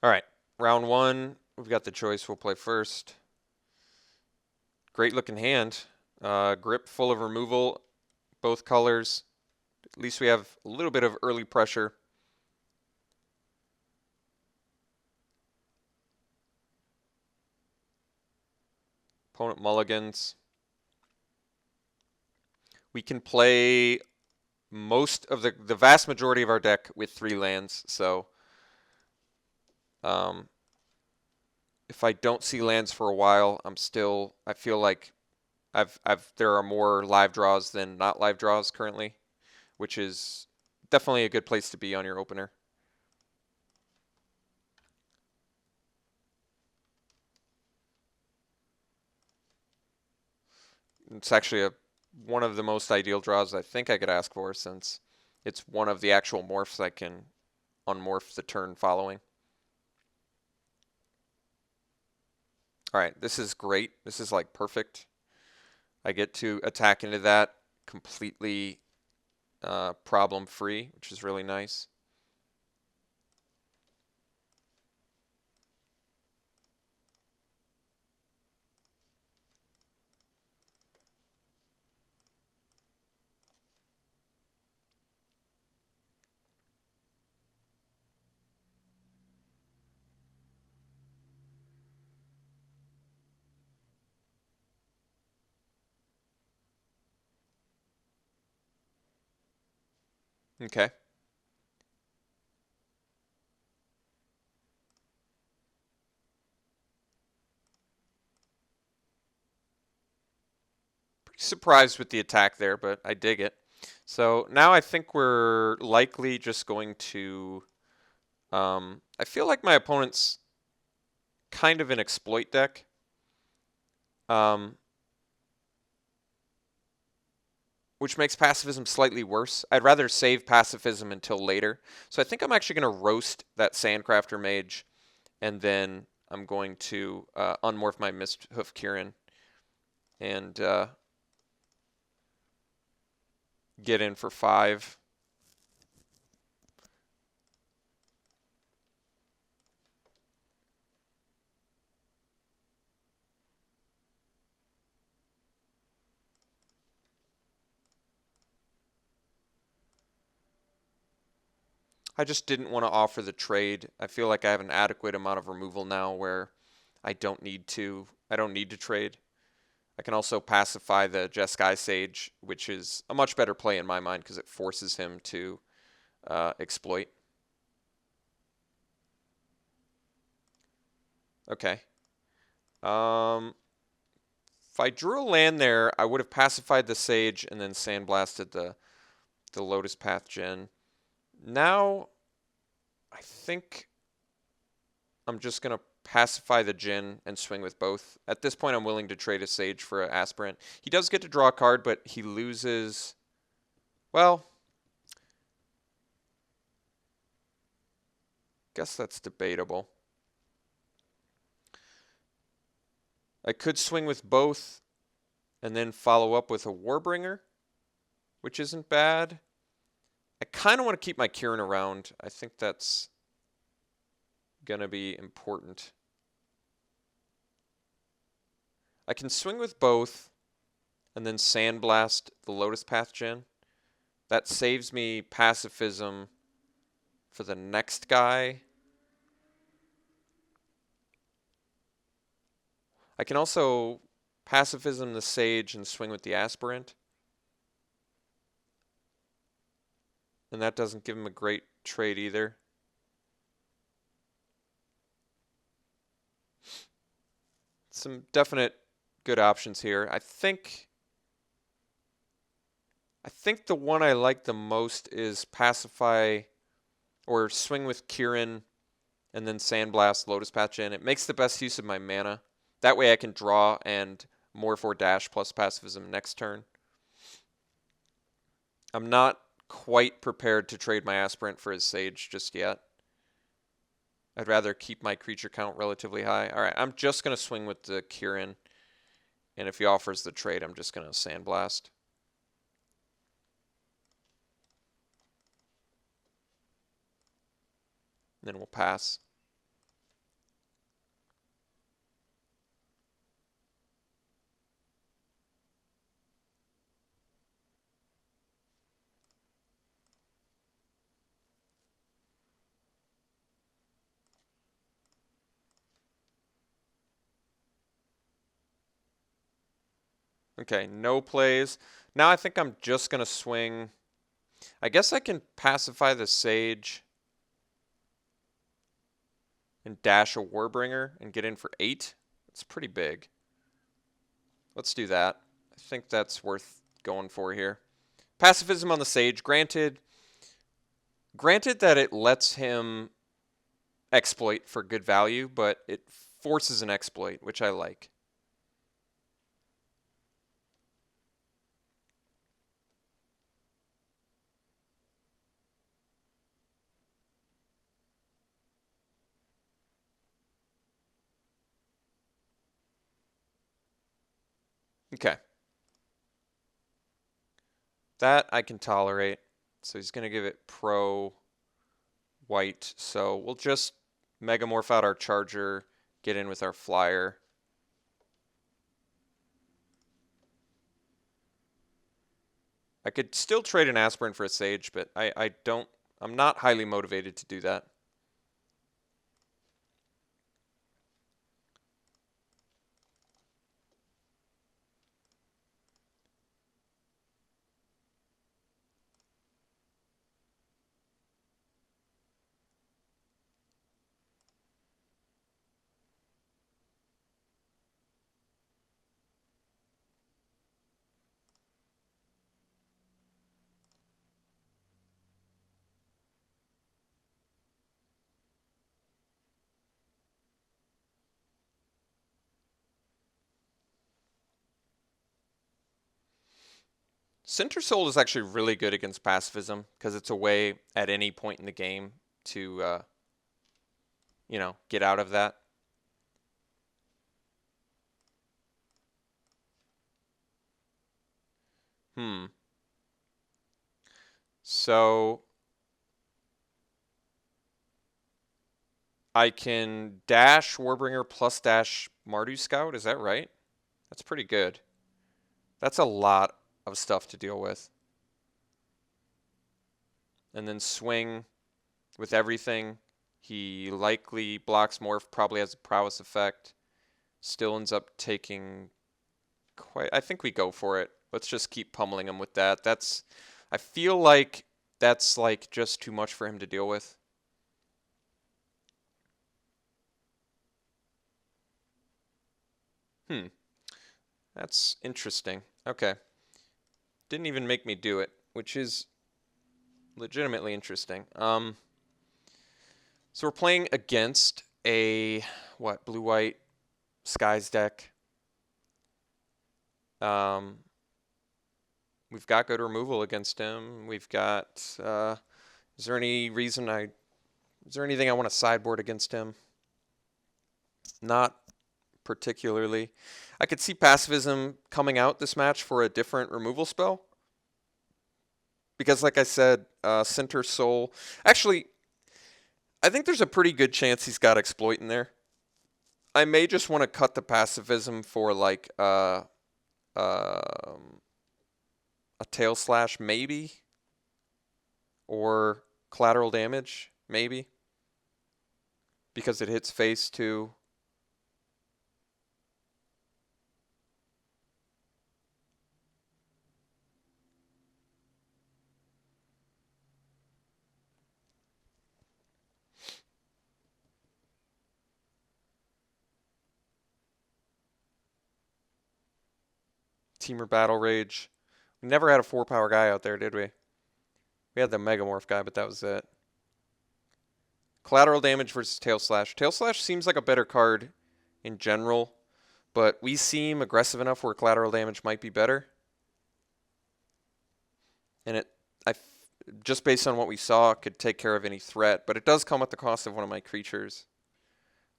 All right, round one. We've got the choice. We'll play first. Great looking hand. Grip full of removal, both colors. At least we have a little bit of early pressure. Opponent mulligans. We can play most of the vast majority of our deck with 3 lands. So if I don't see lands for a while, I feel like there are more live draws than not live draws currently, which is definitely a good place to be on your opener. It's actually one of the most ideal draws I think I could ask for, since it's one of the actual morphs I can unmorph the turn following. All right, this is great. This is like perfect. I get to attack into that completely problem free, which is really nice. Okay. Pretty surprised with the attack there, but I dig it. So now I think we're likely just going to... I feel like my opponent's kind of an exploit deck. Which makes pacifism slightly worse. I'd rather save pacifism until later. So I think I'm actually going to roast that Sandcrafter Mage, and then I'm going to unmorph my Misthoof Kieran and get in for 5. I just didn't want to offer the trade. I feel like I have an adequate amount of removal now where I don't need to trade. I can also pacify the Jeskai Sage, which is a much better play in my mind because it forces him to exploit. Okay. If I drew a land there, I would have pacified the Sage and then sandblasted the Lotus Path Gen. Now, I think I'm just going to pacify the Djinn and swing with both. At this point, I'm willing to trade a Sage for an Aspirant. He does get to draw a card, but he loses... Well, guess that's debatable. I could swing with both and then follow up with a Warbringer, which isn't bad. I kind of want to keep my Kieran around. I think that's going to be important. I can swing with both and then Sandblast the Lotus Path Gen. That saves me pacifism for the next guy. I can also pacifism the Sage and swing with the Aspirant. And that doesn't give him a great trade either. Some definite good options here. I think the one I like the most is pacify or swing with Kieran and then Sandblast Lotus Path Gen. It makes the best use of my mana. That way I can draw and morph or dash plus pacifism next turn. I'm not quite prepared to trade my Aspirant for his Sage just yet. I'd rather keep my creature count relatively high. All right, I'm just going to swing with the Kieran. And if he offers the trade, I'm just going to Sandblast. Then we'll pass. Okay, no plays. Now I think I'm just going to swing. I guess I can pacify the Sage and dash a Warbringer and get in for 8. It's pretty big. Let's do that. I think that's worth going for here. Pacifism on the Sage. Granted that it lets him exploit for good value, but it forces an exploit, which I like. Okay. That I can tolerate. So he's going to give it pro white. So we'll just Megamorph out our Charger, get in with our Flyer. I could still trade an Aspirin for a Sage, but I'm not highly motivated to do that. Center Soul is actually really good against pacifism because it's a way at any point in the game to, get out of that. So I can dash Warbringer plus dash Mardu Scout. Is that right? That's pretty good. That's a lot of stuff to deal with. And then swing with everything. He likely blocks Morph, probably has a prowess effect. Still ends up taking quite... I think we go for it. Let's just keep pummeling him with that. I feel like that's like just too much for him to deal with. That's interesting. Okay. Didn't even make me do it, which is legitimately interesting. So we're playing against a, blue-white Skies deck. We've got good removal against him. We've got, is there anything I want to sideboard against him? Not particularly. I could see pacifism coming out this match for a different removal spell. Because like I said, Center Soul... Actually, I think there's a pretty good chance he's got Exploit in there. I may just want to cut the pacifism for like a Tail Slash, maybe. Or collateral damage, maybe. Because it hits face too. Teamer Battle Rage. We never had a 4-power guy out there, did we? We had the Megamorph guy, but that was it. Collateral damage versus Tail Slash. Tail Slash seems like a better card in general, but we seem aggressive enough where collateral damage might be better. And just based on what we saw, could take care of any threat, but it does come at the cost of one of my creatures,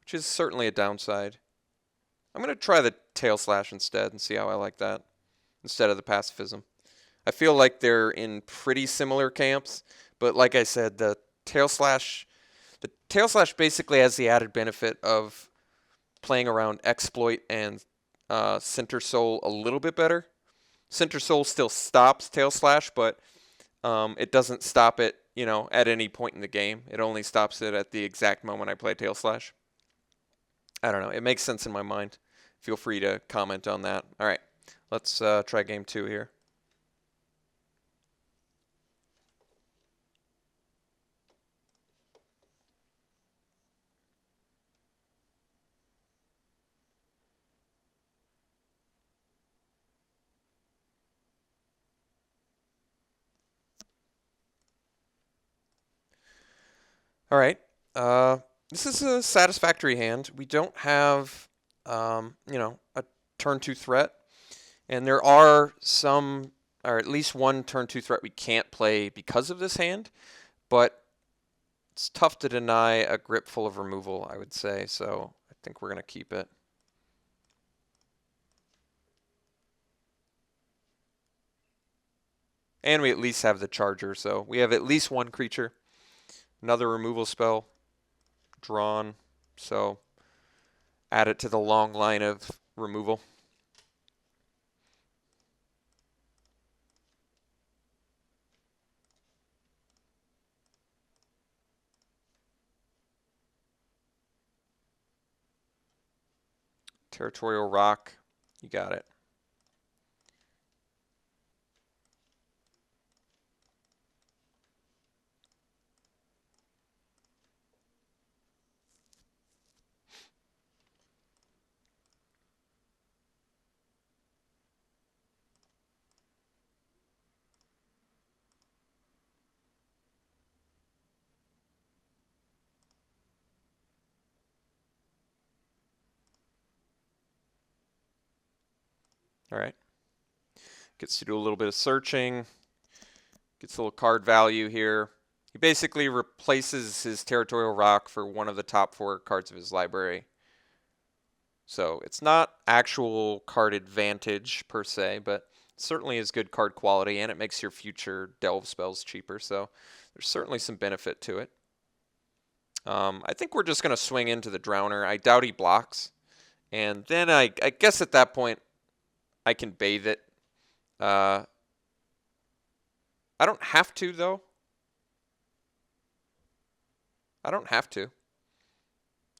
which is certainly a downside. I'm going to try the Tail Slash instead and see how I like that, instead of the pacifism. I feel like they're in pretty similar camps, but like I said, the Tail Slash basically has the added benefit of playing around Exploit and Center Soul a little bit better. Center Soul still stops Tail Slash, but it doesn't stop it, at any point in the game. It only stops it at the exact moment I play Tail Slash. I don't know. It makes sense in my mind. Feel free to comment on that. All right. let's try game 2 here. All right. This is a satisfactory hand. We don't have, a turn 2 threat. And there are some, or at least one turn 2 threat we can't play because of this hand. But it's tough to deny a grip full of removal, I would say. So I think we're going to keep it. And we at least have the charger. So we have at least one creature. Another removal spell drawn. So add it to the long line of removal. Territorial Rock. You got it. All right. Gets to do a little bit of searching. Gets a little card value here. He basically replaces his Territorial Rock for one of the top 4 cards of his library. So it's not actual card advantage per se, but certainly is good card quality, and it makes your future delve spells cheaper. So there's certainly some benefit to it. I think we're just going to swing into the Drowner. I doubt he blocks. And then I guess at that point, I can bathe it. I don't have to, though. I don't have to.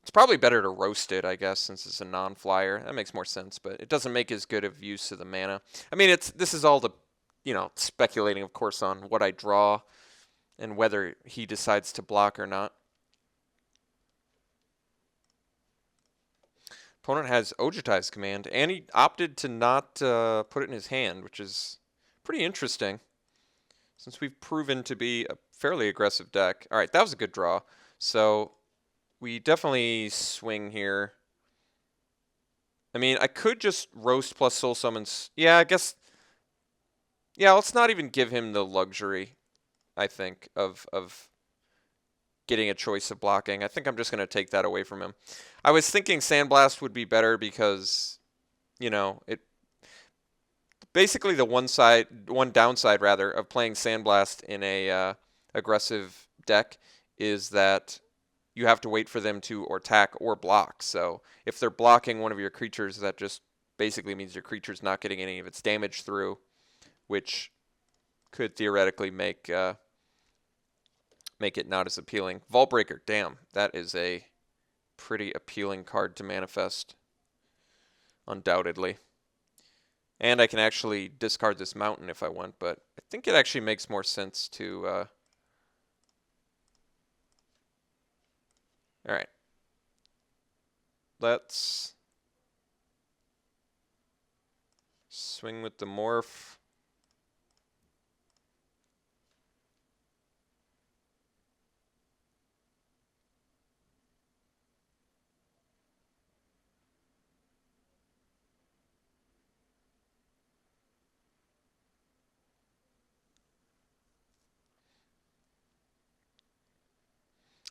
It's probably better to roast it, I guess, since it's a non-flyer. That makes more sense, but it doesn't make as good of use of the mana. I mean, this is all the, speculating, of course, on what I draw and whether he decides to block or not. Opponent has Ojutai's command, and he opted to not put it in his hand, which is pretty interesting, since we've proven to be a fairly aggressive deck. All right, that was a good draw. So we definitely swing here. I mean, I could just roast plus soul summons. Yeah, I guess. Yeah, let's not even give him the luxury, I think, of getting a choice of blocking. I think I'm just going to take that away from him. I was thinking Sandblast would be better because, it basically the one downside rather of playing Sandblast in a aggressive deck is that you have to wait for them to or attack or block. So if they're blocking one of your creatures, that just basically means your creature's not getting any of its damage through, which could theoretically make it not as appealing. Vaultbreaker, damn, that is a pretty appealing card to manifest, undoubtedly. And I can actually discard this mountain if I want, but I think it actually makes more sense to... All right. Let's swing with the morph.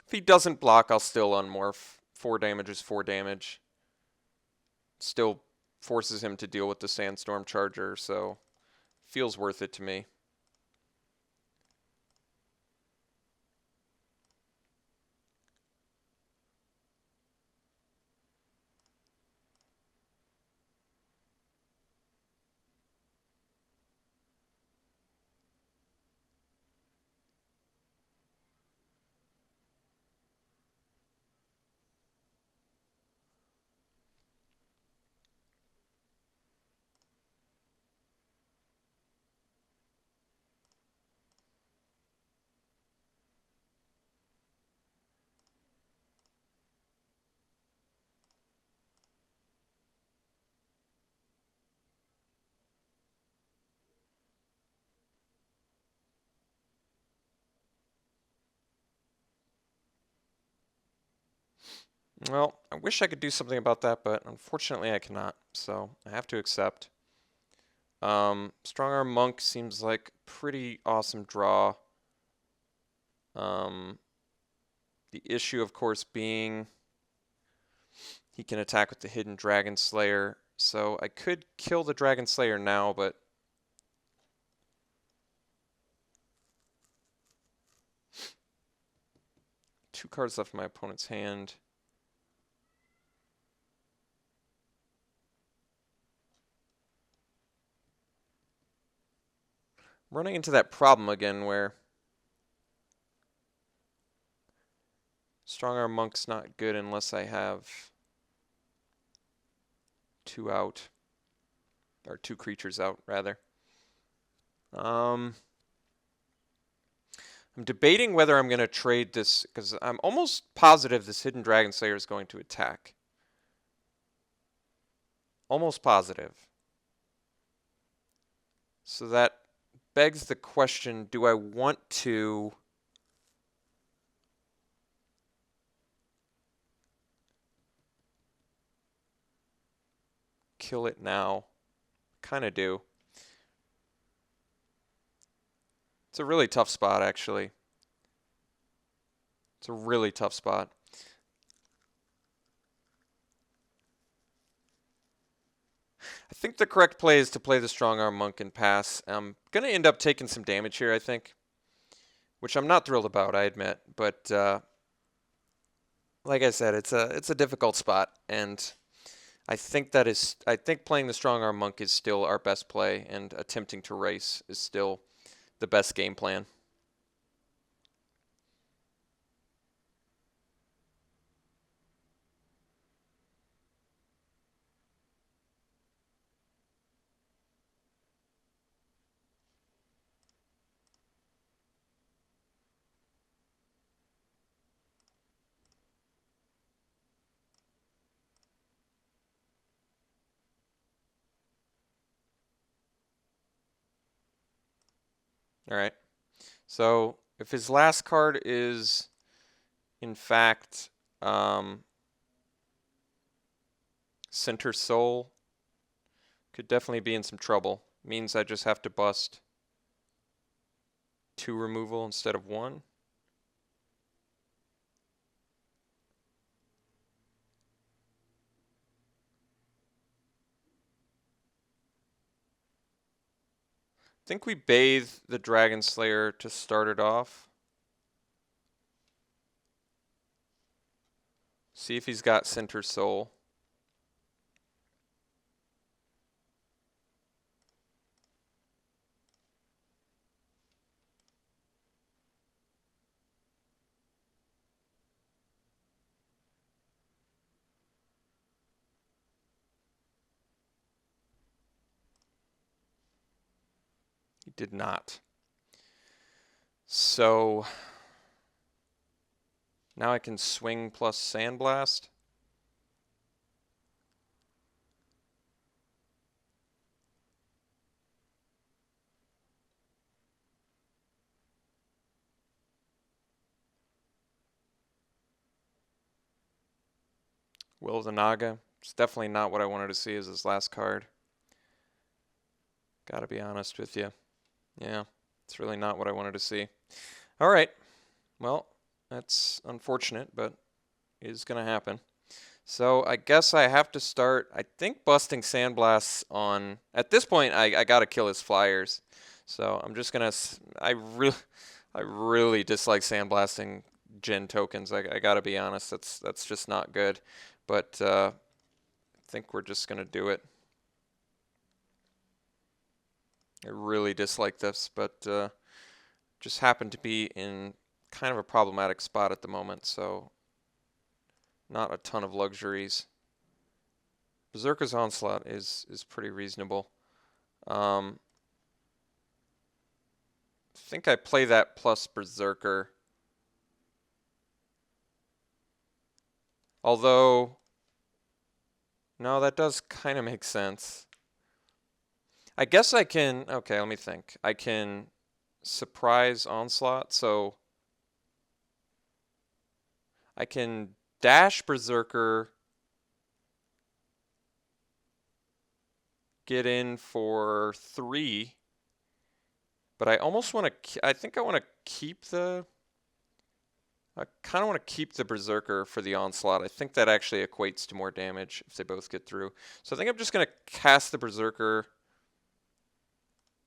If he doesn't block, I'll still unmorph. 4 damage is 4 damage. Still forces him to deal with the Sandstorm Charger, so feels worth it to me. Well, I wish I could do something about that, but unfortunately I cannot, so I have to accept. Strong Arm Monk seems like a pretty awesome draw. Um, the issue, of course, being he can attack with the Hidden Dragon Slayer, so I could kill the Dragon Slayer now, but two cards left in my opponent's hand. I'm running into that problem again where Strong Arm Monk's not good unless I have two out, or two creatures out, rather. I'm debating whether I'm going to trade this, because I'm almost positive this Hidden Dragon Slayer is going to attack. Almost positive. So that begs the question, do I want to kill it now? Kind of do. It's a really tough spot, actually. It's a really tough spot. I think the correct play is to play the Strong Arm Monk and pass. I'm going to end up taking some damage here, I think, which I'm not thrilled about, I admit. But like I said, it's a difficult spot, and I think playing the Strong Arm Monk is still our best play, and attempting to race is still the best game plan. All right. So if his last card is, in fact, Center Soul, could definitely be in some trouble. Means I just have to bust 2 removal instead of 1. I think we bathe the Dragon Slayer to start it off. See if he's got Center Soul. He did not. So now I can swing plus Sandblast. Will of the Naga. It's definitely not what I wanted to see as his last card. Gotta be honest with you. Yeah, it's really not what I wanted to see. All right. Well, that's unfortunate, but it is going to happen. So I guess I have to start, I think, busting Sandblasts on... At this point, I got to kill his flyers. So I'm just going to... I really dislike sandblasting Gen tokens. I got to be honest. That's just not good. But I think we're just going to do it. I really dislike this, but just happen to be in kind of a problematic spot at the moment, so not a ton of luxuries. Berserker's Onslaught is pretty reasonable. I think I play that plus Berserker. Although, no, that does kind of make sense. I guess I can, okay, let me think. I can surprise Onslaught, so I can dash Berserker, get in for 3, but I almost want to, I think I want to keep the, I kind of want to keep the Berserker for the Onslaught. I think that actually equates to more damage if they both get through. So I think I'm just going to cast the Berserker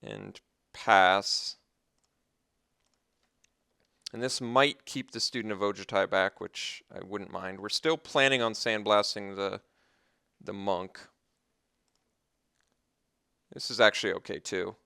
and pass. And this might keep the Student of Ojutai back, which I wouldn't mind. We're still planning on sandblasting the Monk. This is actually okay too.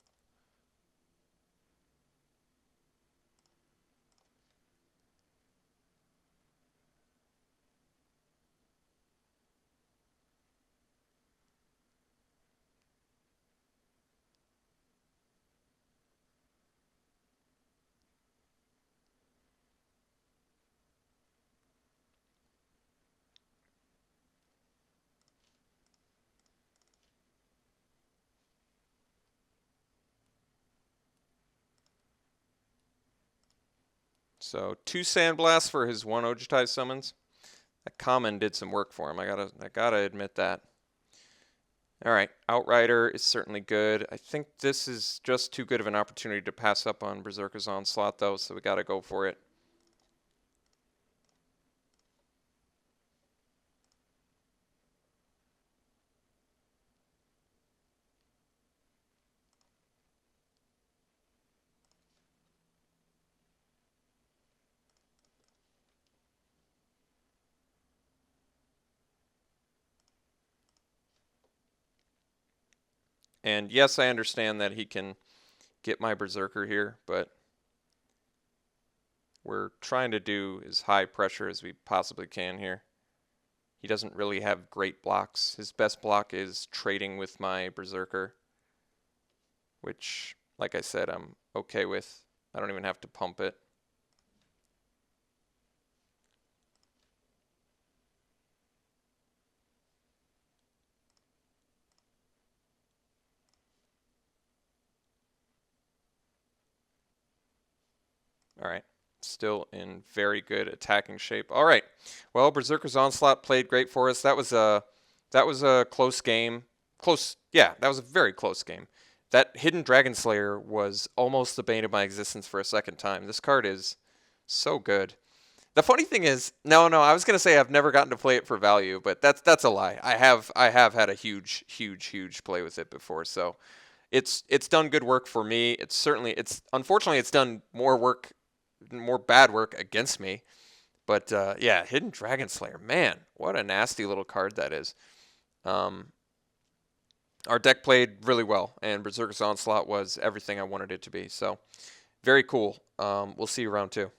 So 2 Sandblasts for his 1 Ojutai summons. That common did some work for him. I gotta admit that. All right, Outrider is certainly good. I think this is just too good of an opportunity to pass up on Berserker's Onslaught, though, so we gotta go for it. And yes, I understand that he can get my Berserker here, but we're trying to do as high pressure as we possibly can here. He doesn't really have great blocks. His best block is trading with my Berserker, which, like I said, I'm okay with. I don't even have to pump it. All right. Still in very good attacking shape. All right. Well, Berserker's Onslaught played great for us. That was a close game. Yeah, that was a very close game. That Hidden Dragon Slayer was almost the bane of my existence for a second time. This card is so good. The funny thing is, no, I was gonna say I've never gotten to play it for value, but that's a lie. I have had a huge play with it before, so it's done good work for me. It's unfortunately it's done more bad work against me. But yeah, Hidden Dragon Slayer, man, what a nasty little card that is. Our deck played really well, and Berserker's Onslaught was everything I wanted it to be. So very cool. We'll see you round 2.